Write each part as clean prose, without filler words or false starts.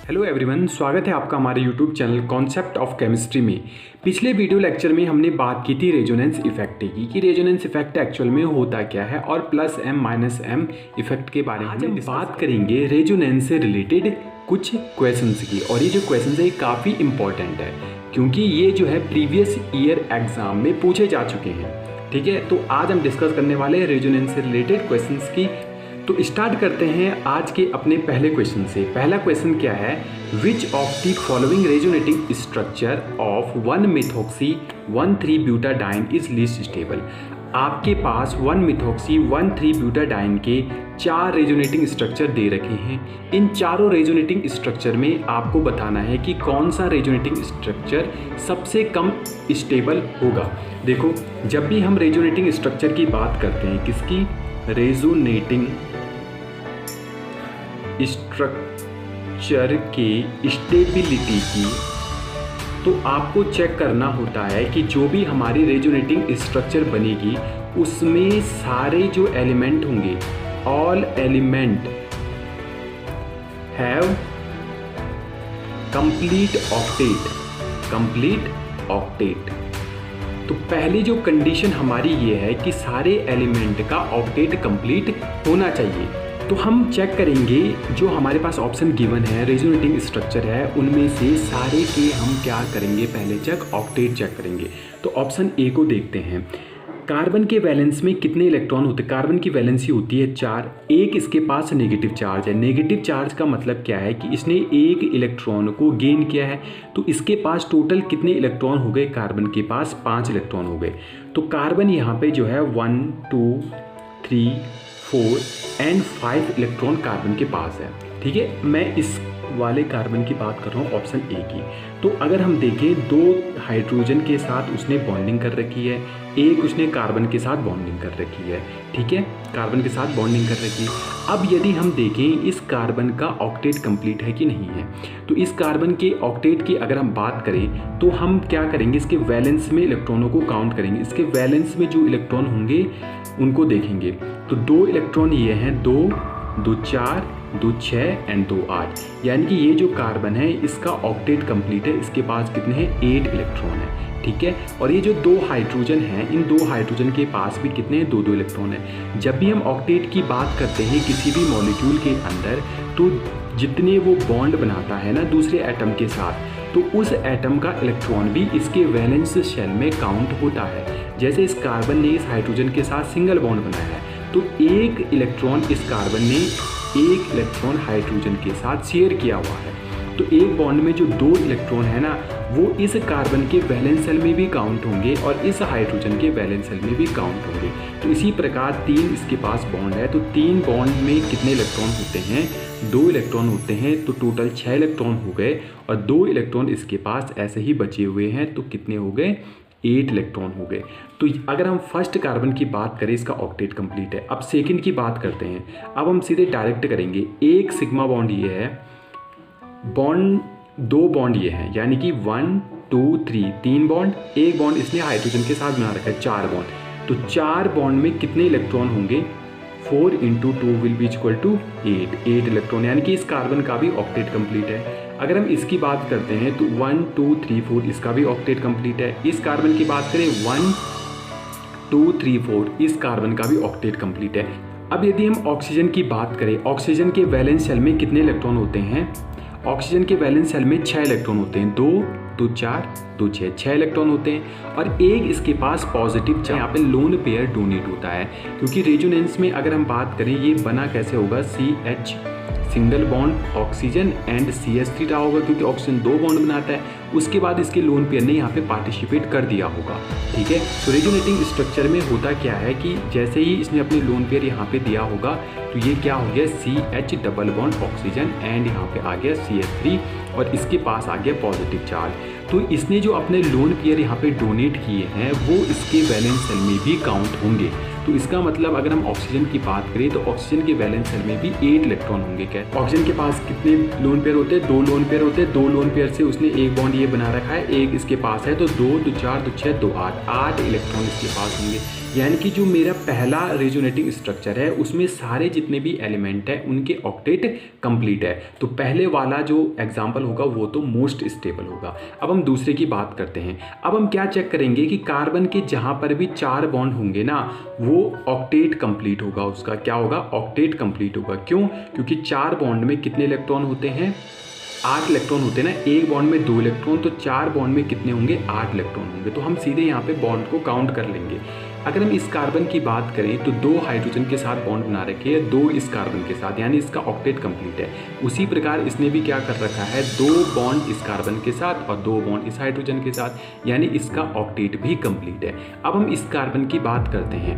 Hello everyone, स्वागत है आपका हमारे YouTube channel concept of chemistry में। पिछले वीडियो लेक्चर में हमने बात की थी रेजोनेंस इफेक्ट की कि रेजोनेंस इफेक्ट एक्चुअल में होता क्या है और plus M minus M effect के बारे में हम बात करेंगे रेजोनेंस से रिलेटेड कुछ क्वेश्चंस की। और ये जो क्वेश्चंस है ये काफ़ी इंपॉर्टेंट है क्योंकि ये जो है प्रीवियस ईयर एग्जाम में पूछे जा चुके हैं। ठीक है, तो आज हम डिस्कस करने वाले हैं रेजोनेंस से रिलेटेड क्वेश्चंस की। तो स्टार्ट करते हैं आज के अपने पहले क्वेश्चन से। पहला क्वेश्चन क्या है, which of the following resonating structure of 1-methoxy 1,3-butadiene is least stable. आपके पास 1-methoxy 1,3-butadiene के 4 रेजोनेटिंग स्ट्रक्चर दे रखे हैं। इन चारों रेजोनेटिंग स्ट्रक्चर में आपको बताना है कि कौन सा रेजोनेटिंग स्ट्रक्चर सबसे कम स्टेबल होगा। देखो, जब भी हम रेजोनेटिंग स्ट्रक्चर की बात करते हैं, किसकी, रेजोनेटिंग स्ट्रक्चर के स्टेबिलिटी की, तो आपको चेक करना होता है कि जो भी हमारी रेजोनेटिंग स्ट्रक्चर बनेगी उसमें सारे जो एलिमेंट होंगे, all element have complete octet. तो पहली जो कंडीशन हमारी ये है कि सारे एलिमेंट का ऑक्टेट कंप्लीट होना चाहिए। तो हम चेक करेंगे जो हमारे पास ऑप्शन गिवन है, रेजोनेटिंग स्ट्रक्चर है, उनमें से सारे के हम क्या करेंगे, पहले ऑक्टेट चेक करेंगे। तो ऑप्शन ए को देखते हैं। कार्बन के वैलेंस में कितने इलेक्ट्रॉन होते हैं? कार्बन की वैलेंसी होती है 4। एक इसके पास नेगेटिव चार्ज है। नेगेटिव चार्ज का मतलब क्या है कि इसने एक इलेक्ट्रॉन को गेन किया है। तो इसके पास टोटल कितने इलेक्ट्रॉन हो गए? कार्बन के पास 5 इलेक्ट्रॉन हो गए। तो कार्बन यहाँ पे जो है 1, 2, 3, 4 एंड 5 इलेक्ट्रॉन कार्बन के पास है। ठीक है, मैं इस वाले कार्बन की बात कर रहा हूँ, ऑप्शन ए की। तो अगर हम देखें, 2 हाइड्रोजन के साथ उसने बॉन्डिंग कर रखी है, एक उसने कार्बन के साथ बॉन्डिंग कर रखी है। ठीक है, कार्बन के साथ बॉन्डिंग कर रखी है। अब यदि हम देखें इस कार्बन का ऑक्टेट कंप्लीट है कि नहीं है, तो इस कार्बन के ऑक्टेट की अगर हम बात करें तो हम क्या करेंगे, इसके वैलेंस में इलेक्ट्रॉनों को काउंट करेंगे। इसके वैलेंस में जो इलेक्ट्रॉन होंगे उनको देखेंगे। तो 2 इलेक्ट्रॉन ये हैं, 2, 2, 4, 2, 6 एंड 2, 8। यानी कि ये जो कार्बन है इसका ऑक्टेट कंप्लीट है। इसके पास कितने हैं? 8 इलेक्ट्रॉन है। ठीक है, और ये जो 2 हाइड्रोजन हैं, इन 2 हाइड्रोजन के पास भी कितने हैं? 2 इलेक्ट्रॉन है। जब भी हम ऑक्टेट की बात करते हैं किसी भी मॉलिक्यूल के अंदर, तो जितने वो बॉन्ड बनाता है ना दूसरे एटम के साथ, तो उस एटम का इलेक्ट्रॉन भी इसके वैलेंस शेल में काउंट होता है। जैसे इस कार्बन ने इस हाइड्रोजन के साथ सिंगल बॉन्ड बनाया है, तो एक इलेक्ट्रॉन इस कार्बन ने एक इलेक्ट्रॉन हाइड्रोजन के साथ शेयर किया हुआ है। तो एक बॉन्ड में जो 2 इलेक्ट्रॉन है ना, वो इस कार्बन के वैलेंस सेल में भी काउंट होंगे और इस हाइड्रोजन के वैलेंस सेल में भी काउंट होंगे। तो इसी प्रकार 3 इसके पास बॉन्ड है, तो 3 बॉन्ड में कितने इलेक्ट्रॉन होते हैं? 2 इलेक्ट्रॉन होते हैं। तो टोटल 6 इलेक्ट्रॉन हो गए और 2 इलेक्ट्रॉन इसके पास ऐसे ही बचे हुए हैं। तो कितने हो गए? 8 इलेक्ट्रॉन हो गए। तो अगर हम फर्स्ट कार्बन की बात करें, इसका ऑक्टेट कंप्लीट है। अब सेकंड की बात करते हैं। अब हम सीधे डायरेक्ट करेंगे। एक सिग्मा बॉन्ड ये है, बॉन्ड 2 बॉन्ड ये हैं, यानी कि 1, 2, 3 बॉन्ड। एक बॉन्ड इसने हाइड्रोजन के साथ बना रखा है, 4 बॉन्ड। तो 4 बॉन्ड में कितने इलेक्ट्रॉन होंगे? 4 × 2 will be equal to 8 electron, यानी कि इस कार्बन का भी ऑक्टेट कंप्लीट है। अगर हम इसकी बात करते हैं तो 1, 2, 3, 4 इसका भी ऑक्टेट कंप्लीट है। इस कार्बन की बात करें 1, 2, 3, 4 इस कार्बन का भी ऑक्टेट कंप्लीट है। अब यदि हम ऑक्सीजन की बात करें, ऑक्सीजन के वैलेंस शेल में कितने इलेक्ट्रॉन होते हैं? ऑक्सीजन के वैलेंस शेल में 6 इलेक्ट्रॉन होते हैं। 2, 2, 4, 2, 6 इलेक्ट्रॉन होते हैं और एक इसके पास पॉजिटिव चार्ज, यहाँ पे लोन पेयर डोनेट होता है। क्योंकि रेजोनेंस में अगर हम बात करें ये बना कैसे होगा, CH single bond oxygen and CH3 रहा होगा, क्योंकि ऑक्सीजन 2 बॉन्ड बनाता है। उसके बाद इसके लोन पेयर ने यहाँ पे पार्टिसिपेट कर दिया होगा। ठीक है, तो रेजोनेटिंग स्ट्रक्चर में होता क्या है कि जैसे ही इसने अपने लोन पेयर यहाँ पे दिया होगा तो ये क्या हो गया, CH double bond oxygen and यहाँ पे आ गया CH3 और इसके पास आ गया पॉजिटिव चार्ज। तो इसने जो अपने लोन पेयर यहाँ पे डोनेट किए हैं वो इसके वैलेंस सेल में भी काउंट होंगे। तो इसका मतलब अगर हम ऑक्सीजन की बात करें तो ऑक्सीजन के वैलेंस शेल में भी 8 इलेक्ट्रॉन होंगे। क्या ऑक्सीजन के पास कितने लोन पेयर होते हैं? 2 लोन पेयर होते हैं। 2 लोन पेयर से उसने एक बॉन्ड ये बना रखा है, एक इसके पास है, तो 2 2 4 2 6 2 8 इलेक्ट्रॉन इसके पास होंगे। यानी कि जो मेरा पहला रेजोनेटिंग स्ट्रक्चर है उसमें सारे जितने भी एलिमेंट है उनके ऑक्टेट कंप्लीट है। तो पहले वाला जो एग्जांपल होगा वो तो मोस्ट स्टेबल होगा। अब हम दूसरे की बात करते हैं। अब हम क्या चेक करेंगे कि कार्बन के जहां पर भी 4 बॉन्ड होंगे ना वो ऑक्टेट कंप्लीट होगा, उसका क्या होगा? ऑक्टेट कंप्लीट होगा। क्यों? क्योंकि 4 बॉन्ड में कितने इलेक्ट्रॉन होते हैं? 8 इलेक्ट्रॉन होते हैं ना। एक बॉन्ड में 2 इलेक्ट्रॉन, तो 4 बॉन्ड में कितने होंगे? 8 इलेक्ट्रॉन होंगे। तो हम सीधे यहाँ पे बॉन्ड को काउंट कर लेंगे। अगर हम इस कार्बन की बात करें तो 2 हाइड्रोजन के साथ बॉन्ड बना रखे हैं, 2 इस कार्बन के साथ, यानी इसका ऑक्टेट कंप्लीट है। उसी प्रकार इसने भी क्या कर रखा है? 2 बॉन्ड इस कार्बन के साथ और 2 बॉन्ड इस हाइड्रोजन के साथ, यानी इसका ऑक्टेट भी कंप्लीट है। अब हम इस कार्बन की बात करते हैं।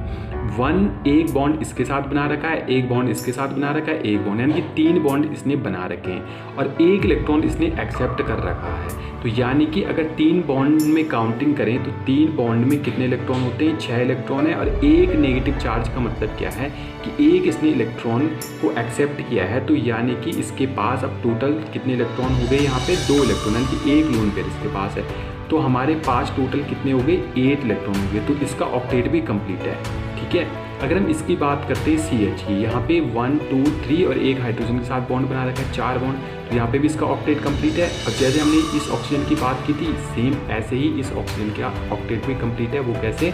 एक बॉन्ड इसके साथ बना रखा है, एक बॉन्ड इसके साथ बना रखा है, एक बॉन्ड, यानी कि 3 बॉन्ड इसने बना रखे हैं और 1 इलेक्ट्रॉन इसने एक्सेप्ट कर रखा है। तो यानी कि अगर 3 बॉन्ड में काउंटिंग करें तो 3 बॉन्ड में कितने इलेक्ट्रॉन होते हैं? 6 इलेक्ट्रॉन है। और एक नेगेटिव चार्ज का मतलब क्या है कि एक इसने इलेक्ट्रॉन को एक्सेप्ट किया है। तो यानी कि इसके पास अब टोटल कितने इलेक्ट्रॉन हो गए? यहाँ पे 2 इलेक्ट्रॉन, यानी कि एक लोन पेयर इसके पास है। तो हमारे पास टोटल कितने हो गए? 8 इलेक्ट्रॉन हो गए। तो इसका ऑक्टेट भी कंप्लीट है। ठीक है। अगर हम इसकी बात करते हैं CH की, यहाँ पे 1 2 3 और एक हाइड्रोजन के साथ बॉन्ड बना रखा है, 4 बॉन्ड, तो यहाँ पे भी इसका ऑक्टेट कंप्लीट है। और जैसे हमने इस ऑक्सीजन की बात की थी सेम ऐसे ही इस ऑक्सीजन का ऑक्टेट भी कंप्लीट है। वो कैसे?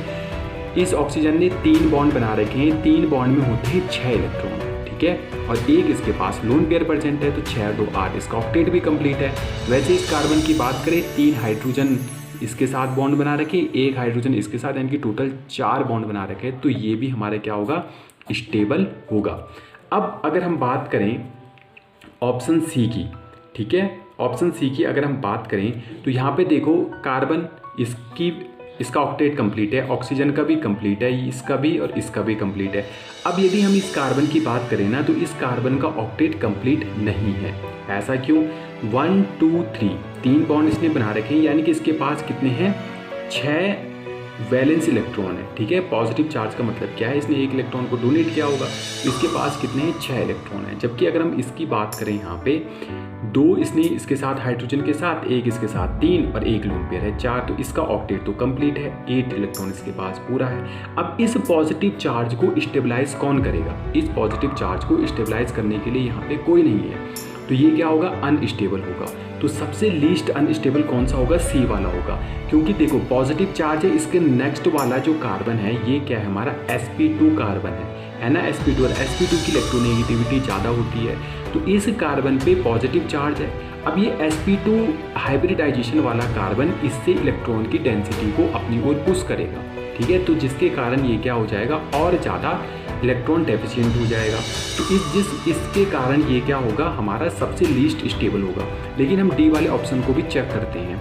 इस ऑक्सीजन ने 3 बॉन्ड बना रखे हैं, 3 बॉन्ड में होते हैं 6 इलेक्ट्रॉन, ठीक है, और एक इसके पास लोन पेयर प्रेजेंट है, तो 6 2 8, इसका ऑक्टेट भी कंप्लीट है। वैसे इस कार्बन की बात करें 3 हाइड्रोजन इसके साथ बॉन्ड बना रखे, एक हाइड्रोजन इसके साथ, यानी कि टोटल 4 बॉन्ड बना रखे, तो ये भी हमारे क्या होगा? स्टेबल होगा। अब अगर हम बात करें ऑप्शन सी की, ठीक है, ऑप्शन सी की अगर हम बात करें तो यहाँ पे देखो कार्बन इसका ऑक्टेट कंप्लीट है, ऑक्सीजन का भी कंप्लीट है, इसका भी और इसका भी कंप्लीट है। अब यदि हम इस कार्बन की बात करें ना तो इस कार्बन का ऑक्टेट कंप्लीट नहीं है। ऐसा क्यों? 1 2 3 बॉन्ड इसने बना रखे हैं, यानी कि इसके पास कितने हैं? 6 वैलेंस इलेक्ट्रॉन है। ठीक है, पॉजिटिव चार्ज का मतलब क्या है? इसने एक इलेक्ट्रॉन को डोनेट किया होगा, तो इसके पास कितने हैं? 6 इलेक्ट्रॉन है। जबकि अगर हम इसकी बात करें यहाँ पे 2 इसने इसके साथ हाइड्रोजन के साथ, एक इसके साथ 3 और एक लोन पेयर है 4, तो इसका ऑक्टेट तो कंप्लीट है, 8 इलेक्ट्रॉन इसके पास पूरा है। अब इस पॉजिटिव चार्ज को स्टेबलाइज कौन करेगा? इस पॉजिटिव चार्ज को स्टेबलाइज करने के लिए यहाँ पे कोई नहीं है, तो ये क्या होगा? अनस्टेबल होगा। तो सबसे लीस्ट अनस्टेबल कौन सा होगा? सी वाला होगा, क्योंकि देखो पॉजिटिव चार्ज है, इसके नेक्स्ट वाला जो कार्बन है ये क्या है? हमारा sp2 कार्बन है ना, sp2, और sp2 की इलेक्ट्रोनेगेटिविटी ज़्यादा होती है, तो इस कार्बन पे पॉजिटिव चार्ज है। अब ये sp2 हाइब्रिडाइजेशन वाला कार्बन इससे इलेक्ट्रॉन की डेंसिटी को अपनी ओर पुश करेगा, ठीक है, तो जिसके कारण ये क्या हो जाएगा? और ज़्यादा इलेक्ट्रॉन डेफिशिएंट हो जाएगा। तो इसके कारण ये क्या होगा? हमारा सबसे लीस्ट स्टेबल होगा। लेकिन हम डी वाले ऑप्शन को भी चेक करते हैं,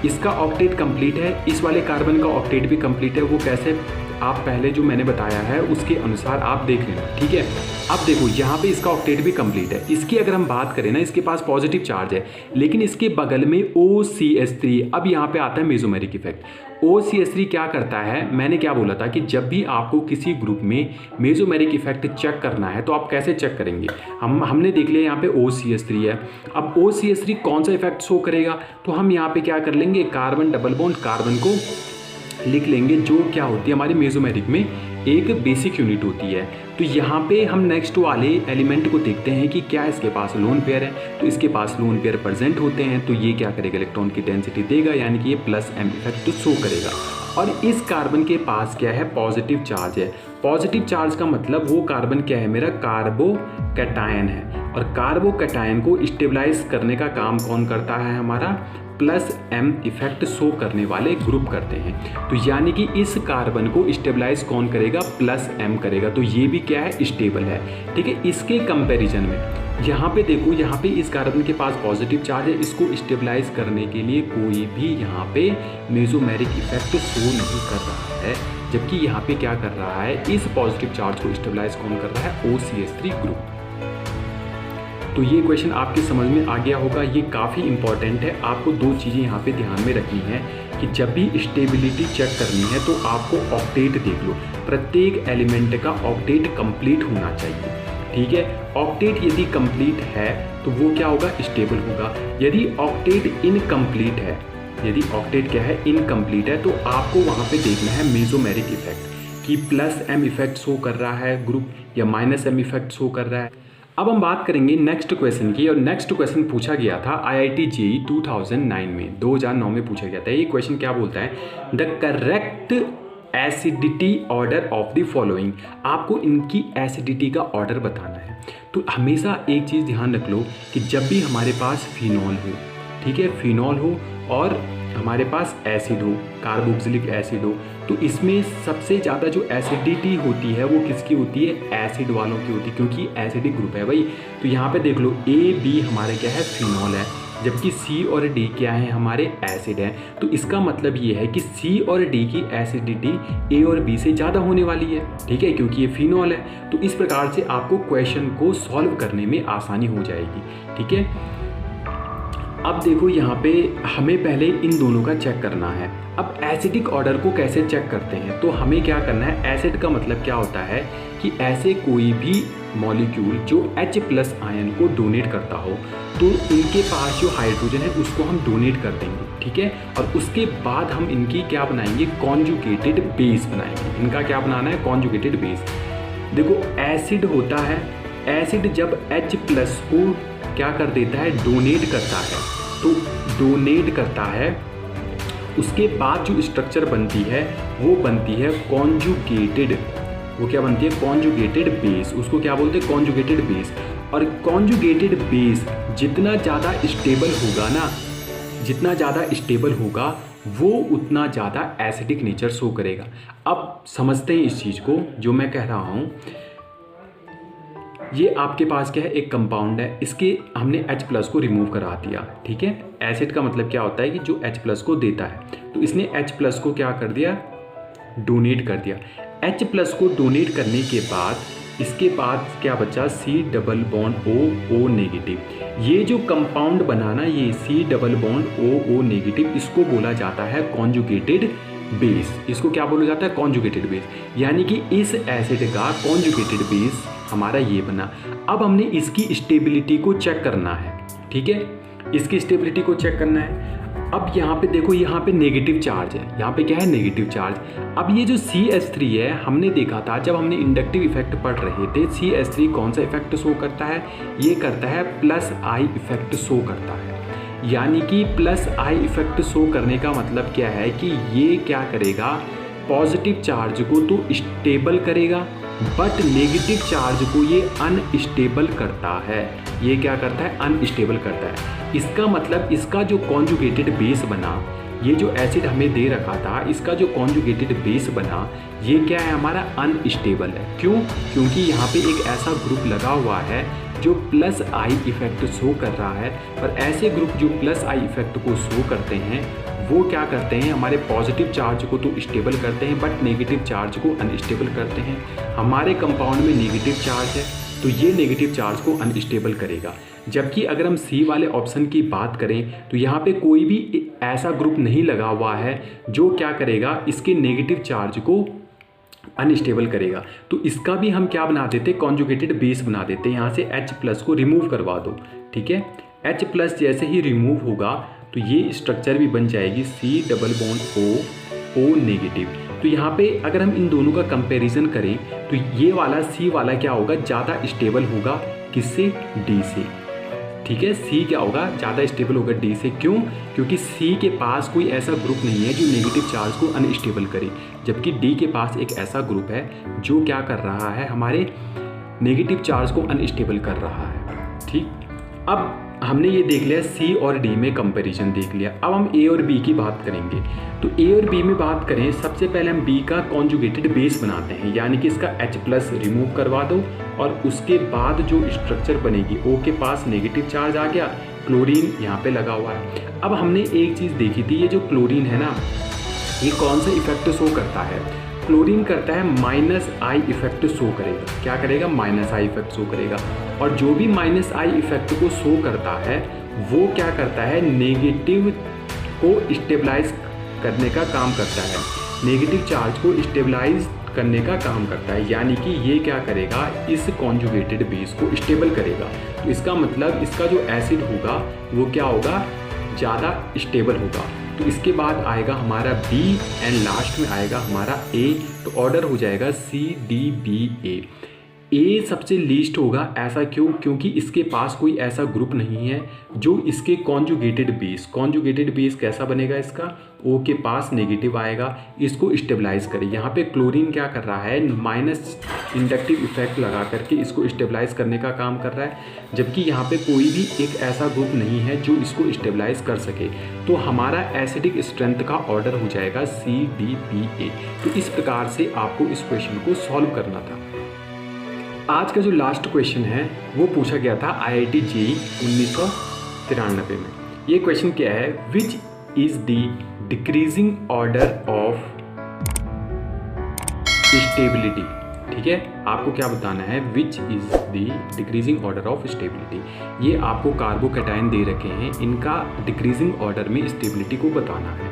इसका ऑक्टेट कंप्लीट है, इस वाले कार्बन का ऑक्टेट भी कंप्लीट है। वो कैसे? आप पहले जो मैंने बताया है उसके अनुसार आप देख लेना, ठीक है। अब देखो यहाँ पे इसका ऑक्टेट भी कंप्लीट है। इसकी अगर हम बात करें ना, इसके पास पॉजिटिव चार्ज है, लेकिन इसके बगल में OCH3, अब यहाँ पे आता है मेसोमेरिक इफेक्ट। OCH3 क्या करता है? मैंने क्या बोला था कि जब भी आपको किसी ग्रुप में मेसोमेरिक इफेक्ट चेक करना है तो आप कैसे चेक करेंगे? हमने देख लिया यहाँ पे OCH3 है। अब OCH3 कौन सा इफेक्ट शो करेगा? तो हम यहाँ पे क्या कर लेंगे? कार्बन डबल बॉन्ड कार्बन को लिख लेंगे, जो क्या होती है हमारी मेसोमेरिक में एक बेसिक यूनिट होती है। तो यहाँ पे हम नेक्स्ट वाले एलिमेंट को देखते हैं कि क्या इसके पास लोन पेयर है, तो इसके पास लोन पेयर प्रेजेंट होते हैं, तो ये क्या करेगा? इलेक्ट्रॉन की डेंसिटी देगा, यानी कि ये +m इफेक्ट तो शो करेगा। और इस कार्बन के पास क्या है? पॉजिटिव चार्ज है। पॉजिटिव चार्ज का मतलब वो कार्बन क्या है? मेरा कार्बोकैटायन है, और कार्बोकैटायन को स्टेबलाइज करने का काम कौन करता है? हमारा +m इफेक्ट शो करने वाले ग्रुप करते हैं। तो यानी कि इस कार्बन को स्टेबलाइज कौन करेगा? +m करेगा, तो ये भी क्या है? स्टेबल है, ठीक है। इसके कंपैरिजन में यहाँ पे देखो, यहाँ पे इस कार्बन के पास पॉजिटिव चार्ज है, इसको स्टेबलाइज करने के लिए कोई भी यहाँ पे मेसोमेरिक इफेक्ट शो नहीं कर रहा है, जबकि यहाँ पे क्या कर रहा है? इस पॉजिटिव चार्ज को स्टेबलाइज कौन कर रहा है? OCH3 group. तो ये क्वेश्चन आपके समझ में आ गया होगा, ये काफ़ी इंपॉर्टेंट है। आपको 2 चीज़ें यहाँ पे ध्यान में रखनी है कि जब भी स्टेबिलिटी चेक करनी है तो आपको ऑक्टेट देख लो, प्रत्येक एलिमेंट का ऑक्टेट कंप्लीट होना चाहिए। ठीक है, ऑक्टेट यदि कंप्लीट है तो वो क्या होगा, स्टेबल होगा। यदि ऑक्टेट इनकम्प्लीट है, यदि ऑक्टेट क्या है, इनकम्प्लीट है, तो आपको वहाँ पे देखना है मेसोमेरिक इफेक्ट कि +m इफेक्ट शो कर रहा है ग्रुप या -m इफेक्ट शो कर रहा है। अब हम बात करेंगे नेक्स्ट क्वेश्चन की, और नेक्स्ट क्वेश्चन पूछा गया था IIT JEE 2009 में, 2009 में पूछा गया था। ये क्वेश्चन क्या बोलता है, the correct acidity order of the following, आपको इनकी एसिडिटी का ऑर्डर बताना है। तो हमेशा एक चीज़ ध्यान रख लो कि जब भी हमारे पास फिनॉल हो, ठीक है, फिनॉल हो और हमारे पास एसिड हो, कार्बोक्सिलिक एसिड हो, तो इसमें सबसे ज़्यादा जो एसिडिटी होती है वो किसकी होती है, एसिड वालों की होती है, क्योंकि एसिडिक ग्रुप है भाई। तो यहाँ पे देख लो AB हमारे क्या है, फिनॉल है, जबकि C और D क्या है, हमारे एसिड है। तो इसका मतलब ये है कि C और D की एसिडिटी A और B से ज़्यादा होने वाली है, ठीक है, क्योंकि ये फिनॉल है। तो इस प्रकार से आपको क्वेश्चन को सॉल्व करने में आसानी हो जाएगी। ठीक है, अब देखो यहाँ पे हमें पहले इन दोनों का चेक करना है। अब एसिडिक ऑर्डर को कैसे चेक करते हैं, तो हमें क्या करना है, एसिड का मतलब क्या होता है कि ऐसे कोई भी मॉलिक्यूल जो H+ आयन को डोनेट करता हो, तो इनके पास जो हाइड्रोजन है उसको हम डोनेट कर देंगे। ठीक है, और उसके बाद हम इनकी क्या बनाएंगे, कॉन्जुगेटेड बेस बनाएंगे। इनका क्या बनाना है, कॉन्जुगेटेड बेस। देखो एसिड होता है, एसिड जब H+ को क्या कर देता है, डोनेट करता है, तो डोनेट करता है, उसके बाद जो स्ट्रक्चर बनती है वो बनती है कॉन्जुगेटेड, वो क्या बनती है, कॉन्जुगेटेड बेस। उसको क्या बोलते हैं, कॉन्जुगेटेड बेस। और कॉन्जुगेटेड बेस जितना ज़्यादा स्टेबल होगा ना, जितना ज़्यादा स्टेबल होगा वो उतना ज़्यादा एसिडिक नेचर शो करेगा। अब समझते हैं इस चीज़ को जो मैं कह रहा हूँ। ये आपके पास क्या है, एक कंपाउंड है, इसके हमने H+ को रिमूव करा दिया। ठीक है, एसिड का मतलब क्या होता है कि जो H+ को देता है, तो इसने H+ को क्या कर दिया, डोनेट कर दिया। H+ को डोनेट करने के बाद इसके बाद क्या बचा, C+O नेगेटिव। ये जो कंपाउंड बनाना, ये C+O नेगेटिव, इसको बोला जाता है कॉन्जुगेटेड बेस। इसको क्या बोला जाता है, कॉन्जुगेटेड बेस। यानी कि इस एसिड का कॉन्जुगेटेड बेस हमारा ये बना। अब हमने इसकी स्टेबिलिटी को चेक करना है। ठीक है, इसकी स्टेबिलिटी को चेक करना है। अब यहाँ पे देखो, यहाँ पे नेगेटिव चार्ज है, यहाँ पे क्या है, नेगेटिव चार्ज। अब ये जो CH3 है, हमने देखा था जब हमने इंडक्टिव इफेक्ट पढ़ रहे थे, CH3 कौन सा इफेक्ट शो करता है, ये करता है +I इफेक्ट शो करता है। यानी कि +I इफेक्ट शो करने का मतलब क्या है कि ये क्या करेगा, पॉजिटिव चार्ज को तो स्टेबल करेगा, बट नेगेटिव चार्ज को ये अनस्टेबल करता है। ये क्या करता है, अनस्टेबल करता है। इसका मतलब इसका जो कॉन्जुगेटेड बेस बना, ये जो एसिड हमें दे रखा था, इसका जो कॉन्जुगेटेड बेस बना, ये क्या है, हमारा अनस्टेबल है। क्यों, क्योंकि यहाँ पे एक ऐसा ग्रुप लगा हुआ है जो +I इफेक्ट शो कर रहा है। पर ऐसे ग्रुप जो +I इफेक्ट को शो करते हैं वो क्या करते हैं, हमारे पॉजिटिव चार्ज को तो स्टेबल करते हैं बट नेगेटिव चार्ज को अनस्टेबल करते हैं। हमारे कंपाउंड में नेगेटिव चार्ज है तो ये नेगेटिव चार्ज को अनस्टेबल करेगा। जबकि अगर हम C वाले ऑप्शन की बात करें तो यहाँ पे कोई भी ऐसा ग्रुप नहीं लगा हुआ है जो क्या करेगा, इसके नेगेटिव चार्ज को अनस्टेबल करेगा। तो इसका भी हम क्या बना देते, कॉन्जुगेटेड बेस बना देते। यहाँ से H+ को रिमूव करवा दो। ठीक है, H+ जैसे ही रिमूव होगा तो ये स्ट्रक्चर भी बन जाएगी C+O नेगेटिव। तो यहाँ पे अगर हम इन दोनों का कंपैरिजन करें तो ये वाला C वाला क्या होगा, ज़्यादा स्टेबल होगा किससे, D से। ठीक है, C क्या होगा, ज़्यादा स्टेबल होगा D से। क्यों, क्योंकि C के पास कोई ऐसा ग्रुप नहीं है जो नेगेटिव चार्ज को अनस्टेबल करे, जबकि D के पास एक ऐसा ग्रुप है जो क्या कर रहा है, हमारे नेगेटिव चार्ज को अनस्टेबल कर रहा है। ठीक, अब हमने ये देख लिया C और D में कंपैरिजन देख लिया। अब हम A और B की बात करेंगे। तो A और B में बात करें, सबसे पहले हम B का कॉन्जुगेटेड बेस बनाते हैं, यानी कि इसका H+ रिमूव करवा दो और उसके बाद जो स्ट्रक्चर बनेगी, O के पास नेगेटिव चार्ज आ गया, क्लोरीन यहाँ पे लगा हुआ है। अब हमने एक चीज़ देखी थी, ये जो क्लोरीन है ना, ये कौन सा इफेक्ट शो करता है, क्लोरीन करता है -I इफेक्ट शो करेगा। क्या करेगा, -I इफेक्ट शो करेगा। और जो भी -I इफेक्ट को शो करता है वो क्या करता है, नेगेटिव को स्टेबलाइज करने का काम करता है, नेगेटिव चार्ज को स्टेबलाइज करने का काम करता है, यानी कि ये क्या करेगा, इस कॉन्जुगेटेड बेस को स्टेबल करेगा। तो इसका मतलब इसका जो एसिड होगा वो क्या होगा, ज़्यादा स्टेबल होगा। तो इसके बाद आएगा हमारा बी एंड लास्ट में आएगा हमारा ए। तो ऑर्डर हो जाएगा CDBA। ए सबसे लीस्ट होगा, ऐसा क्यों, क्योंकि इसके पास कोई ऐसा ग्रुप नहीं है जो इसके कॉन्जुगेटेड बेस कैसा बनेगा, इसका ओ के पास नेगेटिव आएगा, इसको स्टेबलाइज करे। यहाँ पे क्लोरीन क्या कर रहा है, माइनस इंडक्टिव इफेक्ट लगा करके इसको स्टेबलाइज करने का काम कर रहा है, जबकि यहाँ पे कोई भी एक ऐसा ग्रुप नहीं है जो इसको स्टेबलाइज कर सके। तो हमारा एसिडिक स्ट्रेंथ का ऑर्डर हो जाएगा CDBA। तो इस प्रकार से आपको इस क्वेश्चन को सॉल्व करना था। आज का जो लास्ट क्वेश्चन है वो पूछा गया था IIT JEE 1993 में। ये क्वेश्चन क्या है, which is the decreasing order of stability. ठीक है, आपको क्या बताना है, which is the decreasing order of stability. ये आपको कार्बोकैटायन दे रखे हैं, इनका डिक्रीजिंग ऑर्डर में स्टेबिलिटी को बताना है।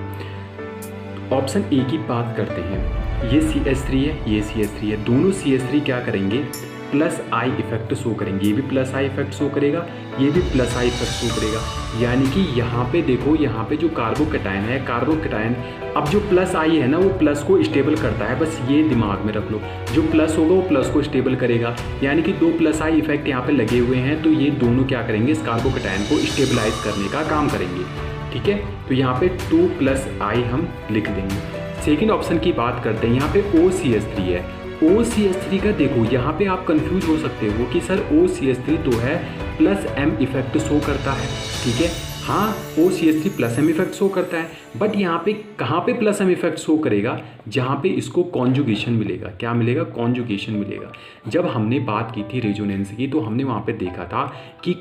ऑप्शन ए की बात करते हैं, ये CH3 है, ये CH3 है, दोनों CH3 क्या करेंगे, प्लस आई इफेक्ट शो करेंगे। ये भी प्लस आई इफेक्ट शो करेगा, ये भी प्लस आई इफेक्ट शो करेगा, यानी कि यहाँ पे देखो, यहाँ पे जो कार्बोकैटायन है, कार्बोकैटायन अब जो प्लस आई है ना वो प्लस को स्टेबल करता है, बस ये दिमाग में रख लो, जो प्लस होगा वो प्लस को स्टेबल करेगा, यानी कि दो प्लस आई इफेक्ट यहाँ पे लगे हुए हैं, तो ये दोनों क्या करेंगे, इस कार्बोकैटायन को स्टेबलाइज करने का काम करेंगे। ठीक है, तो यहाँ पे 2 प्लस आई हम लिख देंगे। सेकेंड ऑप्शन की बात करते हैं, यहाँ पे OCH3 है। OCH3 का देखो, यहाँ पे आप कंफ्यूज हो सकते हो कि सर OCH3 तो है प्लस M इफेक्ट शो करता है। ठीक है, हाँ OCH3 plus M effect show करता है, बट यहाँ पे कहाँ पे प्लस M इफेक्ट शो करेगा, जहाँ पे इसको कॉन्जुगेशन मिलेगा। क्या मिलेगा, कॉन्जुगेशन मिलेगा। जब हमने बात की थी रेजोनेंस की, तो हमने वहाँ पे देखा था कि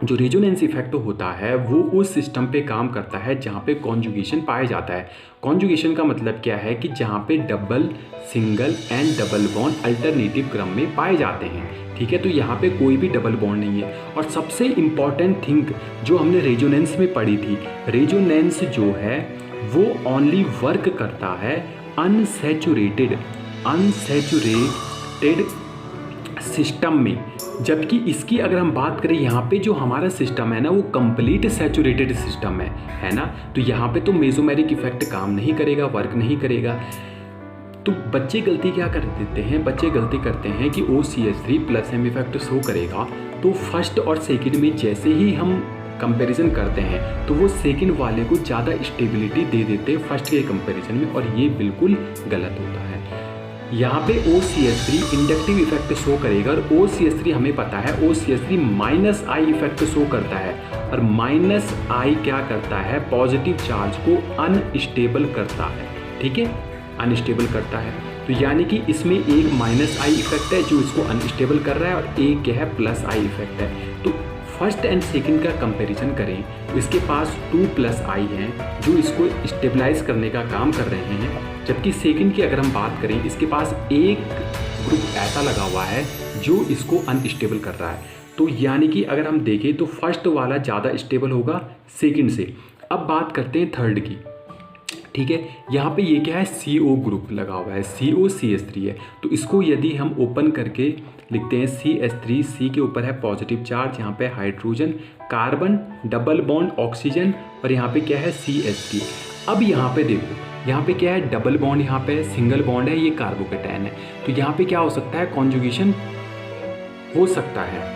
जो रेजोनेंस इफेक्ट होता है वो उस सिस्टम पे काम करता है जहाँ पे कॉन्जुगेशन पाया जाता है। कॉन्जुगेशन का मतलब क्या है कि जहाँ पे double, single and double bond alternative क्रम में पाए जाते हैं। ठीक है, तो यहाँ पे कोई भी डबल बॉन्ड नहीं है। और सबसे इम्पॉर्टेंट थिंग जो हमने रेजोनेंस में पढ़ी थी, रेजोनेंस जो है वो ओनली वर्क करता है अनसैचुरेटेड सिस्टम में, जबकि इसकी अगर हम बात करें, यहाँ पे जो हमारा सिस्टम है ना वो कंप्लीट सैचुरेटेड सिस्टम है ना, तो यहाँ पे तो मेसोमेरिक इफेक्ट काम नहीं करेगा, वर्क नहीं करेगा। तो बच्चे गलती क्या कर देते हैं, बच्चे गलती करते हैं कि OCH3 plus M effect show करेगा, तो फर्स्ट और सेकंड में जैसे ही हम कंपैरिजन करते हैं तो वो सेकंड वाले को ज़्यादा स्टेबिलिटी दे देते हैं फर्स्ट के कंपैरिजन में, और ये बिल्कुल गलत होता है। यहाँ पे OCH3 इंडक्टिव इफेक्ट शो करेगा, और OCH3 हमें पता है OCH3 minus I effect show करता है, और माइनस आई क्या करता है, पॉजिटिव चार्ज को अनस्टेबल करता है। ठीक है, अनस्टेबल करता है, तो यानी कि इसमें एक माइनस आई इफेक्ट है जो इसको अनस्टेबल कर रहा है, और एक क्या है, प्लस आई इफेक्ट है। तो फर्स्ट एंड सेकंड का कंपैरिजन करें तो इसके पास 2 प्लस आई हैं जो इसको स्टेबलाइज करने का काम कर रहे हैं, जबकि सेकंड की अगर हम बात करें, इसके पास एक ग्रुप ऐसा लगा हुआ है जो इसको अनस्टेबल कर रहा है। तो यानी कि अगर हम देखें तो फर्स्ट वाला ज़्यादा स्टेबल होगा सेकंड से। अब बात करते हैं थर्ड की। ठीक है, यहाँ पे ये क्या है, CO ग्रुप लगा हुआ है, COCH3 है, तो इसको यदि हम ओपन करके लिखते हैं CH3, C के ऊपर है पॉजिटिव चार्ज, यहाँ पे hydrogen, carbon, double bond oxygen, और यहाँ पे क्या है, CH3। अब यहाँ पे देखो, यहाँ पे क्या है, डबल बॉन्ड, यहाँ पे सिंगल बॉन्ड है, ये कार्बोकैटायन है, तो यहाँ पे क्या हो सकता है, कॉन्जुगेशन हो सकता है।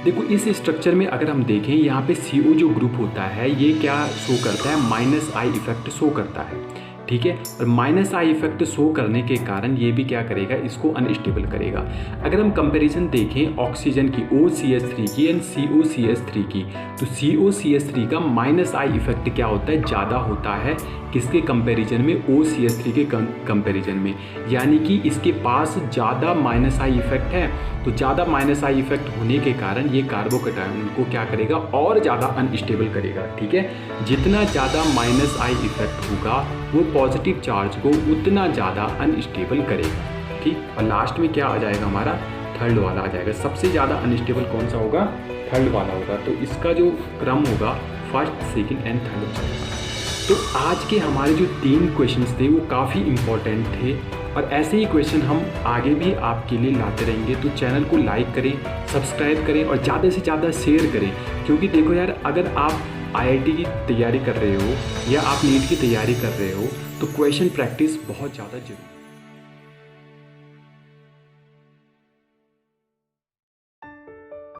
देखो इस स्ट्रक्चर में अगर हम देखें, यहाँ पे CO जो ग्रुप होता है ये क्या शो करता है, माइनस आई इफेक्ट शो करता है। ठीक है, और माइनस आई इफेक्ट शो करने के कारण ये भी क्या करेगा, इसको अनस्टेबल करेगा। अगर हम कंपैरिजन देखें ऑक्सीजन की OCH3 की एंड COCH3 की, तो COCH3 का माइनस आई इफेक्ट क्या होता है, ज़्यादा होता है किसके कंपैरिजन में, OCH3 के कंपैरिजन में, यानी कि इसके पास ज़्यादा माइनस आई इफेक्ट है। तो ज़्यादा माइनस आई इफेक्ट होने के कारण ये कार्बोकैटायन को क्या करेगा, और ज़्यादा अनस्टेबल करेगा। ठीक है, जितना ज़्यादा माइनस आई इफेक्ट होगा वो पॉजिटिव चार्ज को उतना ज़्यादा अनस्टेबल करेगा। ठीक, और लास्ट में क्या आ जाएगा, हमारा थर्ड वाला आ जाएगा। सबसे ज़्यादा अनस्टेबल कौन सा होगा, थर्ड वाला होगा। तो इसका जो क्रम होगा फर्स्ट, सेकंड एंड थर्ड हो जाएगा। तो आज के हमारे जो 3 क्वेश्चंस थे वो काफ़ी इम्पोर्टेंट थे और ऐसे ही क्वेश्चन हम आगे भी आपके लिए लाते रहेंगे। तो चैनल को लाइक करें, सब्सक्राइब करें और ज़्यादा से ज़्यादा शेयर करें, क्योंकि देखो यार, अगर आप IIT की तैयारी कर रहे हो या आप नीट की तैयारी कर रहे हो तो क्वेश्चन प्रैक्टिस बहुत ज़्यादा जरूरी है।